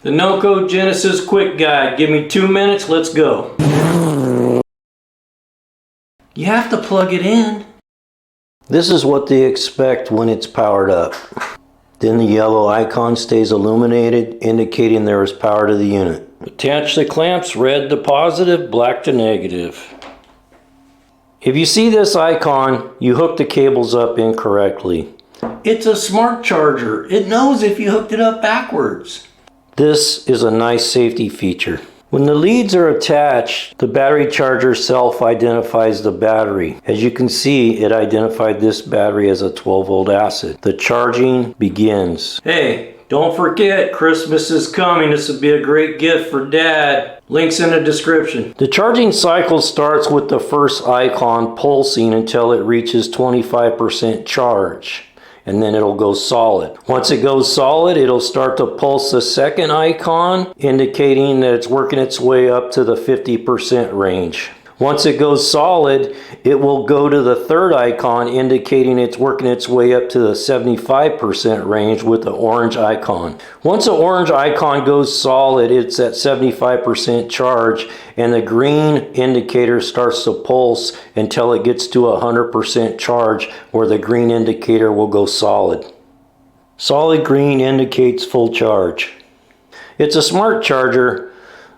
The NOCO Genesis Quick Guide. Give me 2 minutes, let's go. You have to plug it in. This is what they expect when it's powered up. Then the yellow icon stays illuminated, indicating there is power to the unit. Attach the clamps, red to positive, black to negative. If you see this icon, you hook the cables up incorrectly. It's a smart charger. It knows if you hooked it up backwards. This is a nice safety feature. When the leads are attached, the battery charger self-identifies the battery. As you can see, it identified this battery as a 12-volt acid. The charging begins. Hey, don't forget, Christmas is coming. This would be a great gift for Dad. Links in the description. The charging cycle starts with the first icon pulsing until it reaches 25% charge. And then it'll go solid. Once it goes solid, it'll start to pulse the second icon, indicating that it's working its way up to the 50% range. Once it goes solid, it will go to the third icon, indicating it's working its way up to the 75% range with the orange icon. Once the orange icon goes solid, it's at 75% charge, and the green indicator starts to pulse until it gets to 100% charge, where the green indicator will go solid. Solid green indicates full charge. It's a smart charger,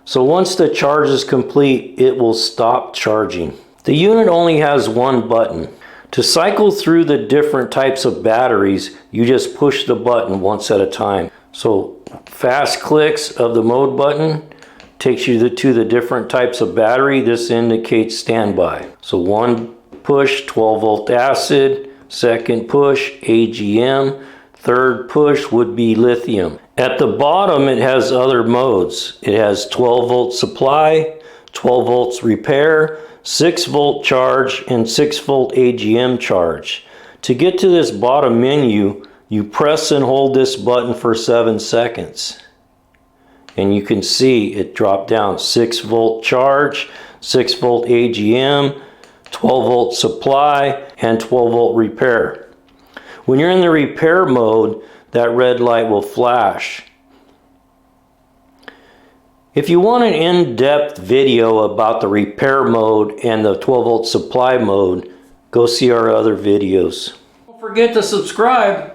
so once the charge is complete, it will stop charging. The unit only has one button. To cycle through the different types of batteries, you just push the button once at a time. So fast clicks of the mode button takes you to the different types of battery. This indicates standby. So one push, 12-volt acid. Second push, AGM. Third push would be lithium. At the bottom, it has other modes. It has 12-volt supply, 12 volts repair, 6-volt charge, and 6-volt AGM charge. To get to this bottom menu, you press and hold this button for 7 seconds. And you can see it drop down. 6-volt charge, 6-volt AGM, 12-volt supply, and 12-volt repair. When you're in the repair mode, that red light will flash. If you want an in-depth video about the repair mode and the 12-volt supply mode, go see our other videos. Don't forget to subscribe.